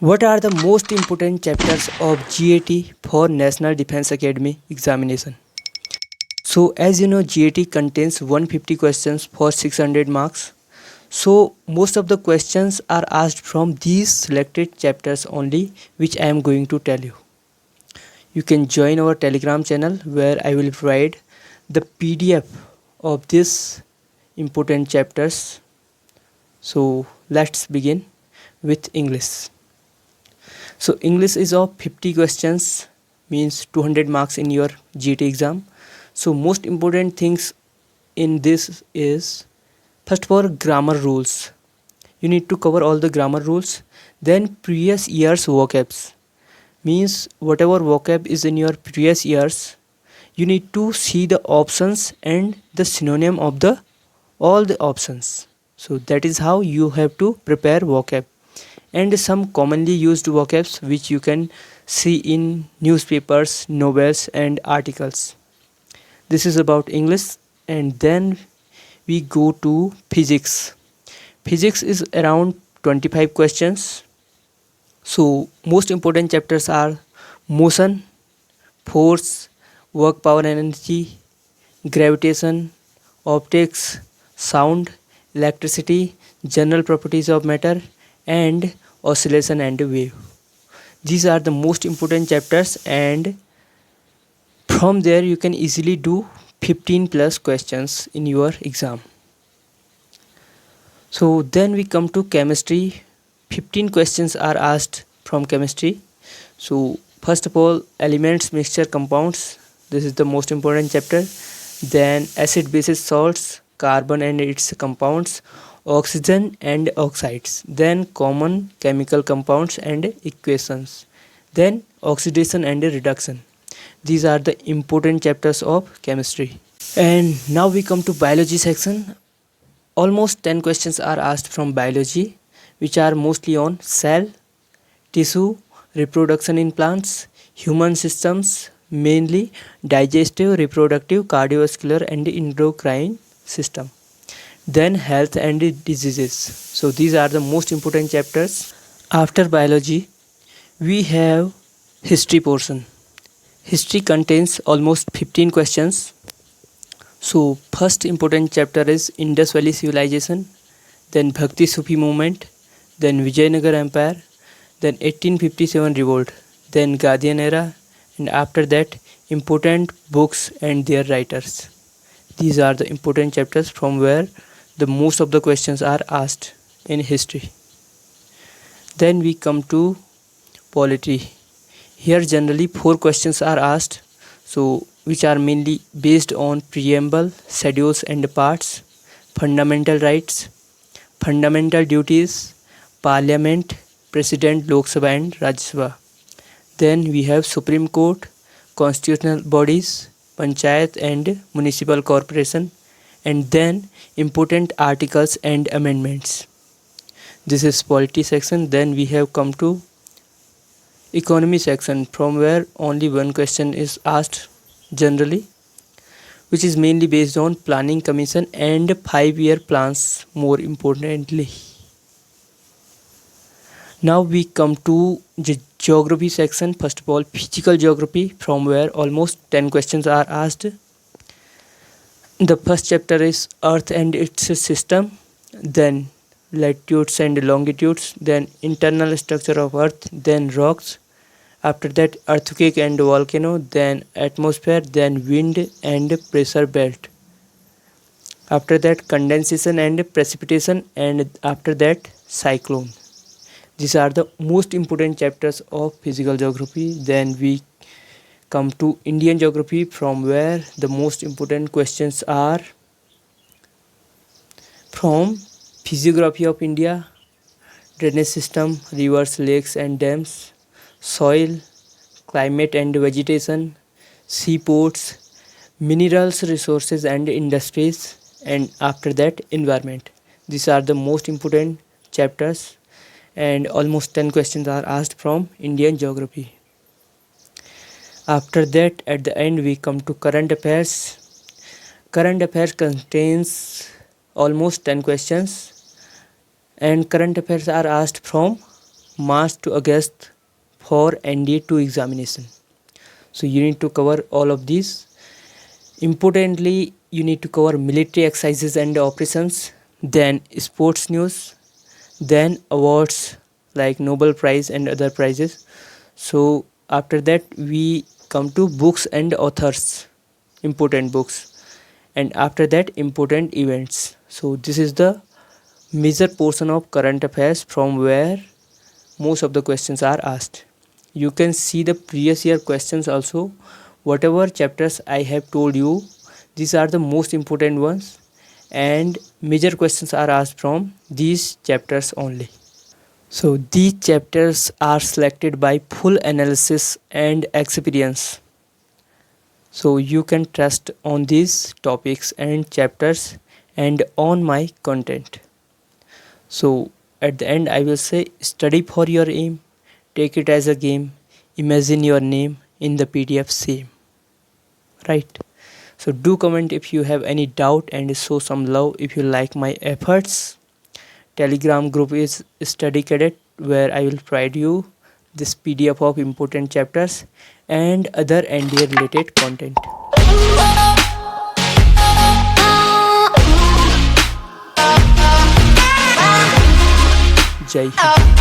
What are the most important chapters of GAT for National Defense Academy examination? So, as you know, GAT contains 150 questions for 600 marks. So, most of the questions are asked from these selected chapters only, which I am going to tell you. You can join our Telegram channel where I will provide the PDF of these important chapters. So, let's begin with English. So English is of 50 questions, means 200 marks in your GT exam. So most important things in this is, first of all, grammar rules. You need to cover all the grammar rules. Then previous year's vocabs, means whatever vocab is in your previous years, you need to see the options and the synonym of the all the options. So that is how you have to prepare vocab and some commonly used vocabs which you can see in newspapers, novels, and articles. This is about English, and then we go to physics. Physics is around 25 questions. So, most important chapters are motion, force, work, power, and energy, gravitation, optics, sound, electricity, general properties of matter, and oscillation and wave. These are the most important chapters, and from there you can easily do 15 plus questions in your exam. So then we come to chemistry. 15 questions are asked from chemistry. So first of all, elements, mixture, compounds. This is the most important chapter. Then acid, bases, salts, carbon and its compounds, oxygen and oxides. Then common chemical compounds and equations. Then oxidation and reduction. These are the important chapters of chemistry. And now we come to biology section. Almost 10 questions are asked from biology, which are mostly on cell, tissue, reproduction in plants, human systems, mainly digestive, reproductive, cardiovascular, and endocrine system. Then health and diseases. So these are the most important chapters. After biology, we have history portion. History contains almost 15 questions. So first important chapter is Indus Valley Civilization, then Bhakti Sufi movement, then Vijayanagar Empire, then 1857 revolt, then Gandhian era, and after that important books and their writers. These are the important chapters from where the most of the questions are asked in history. Then we come to polity. Here generally 4 questions are asked, so which are mainly based on preamble, schedules and parts, fundamental rights, fundamental duties, parliament, president, Lok Sabha and Rajya Sabha. Then we have Supreme Court, constitutional bodies, panchayat and municipal corporation, and then important articles and amendments. This is polity section. Then we have come to economy section, from where only one question is asked generally, which is mainly based on planning commission and 5-year plans more importantly. Now we come to the geography section. First of all, physical geography, from where almost 10 questions are asked. The first chapter is Earth and its system, then latitudes and longitudes, then internal structure of Earth, then rocks, after that earthquake and volcano, then atmosphere, then wind and pressure belt, after that condensation and precipitation, and after that cyclone. These are the most important chapters of physical geography. Then we come to Indian geography, from where the most important questions are from physiography of India, drainage system, rivers, lakes and dams, soil, climate and vegetation, seaports, minerals, resources and industries, and after that environment. These are the most important chapters, and almost 10 questions are asked from Indian geography. After that, at the end, we come to current affairs. Current affairs contains almost 10 questions, and current affairs are asked from March to August for NDA 2 examination. So you need to cover all of these. Importantly, you need to cover military exercises and operations, then sports news, then awards like Nobel Prize and other prizes. So after that we come to books and authors, important books, and after that important events. So this is the major portion of current affairs from where most of the questions are asked. You can see the previous year questions also. Whatever chapters I have told you, these are the most important ones, and major questions are asked from these chapters only. So these chapters are selected by full analysis and experience. So you can trust on these topics and chapters and on my content. So at the end I will say, study for your aim, take it as a game, imagine your name in the PDF same. Right? So do comment if you have any doubt and show some love if you like my efforts. Telegram group is Study Cadet, where I will provide you this PDF of important chapters and other NDA related content. Jai Hind.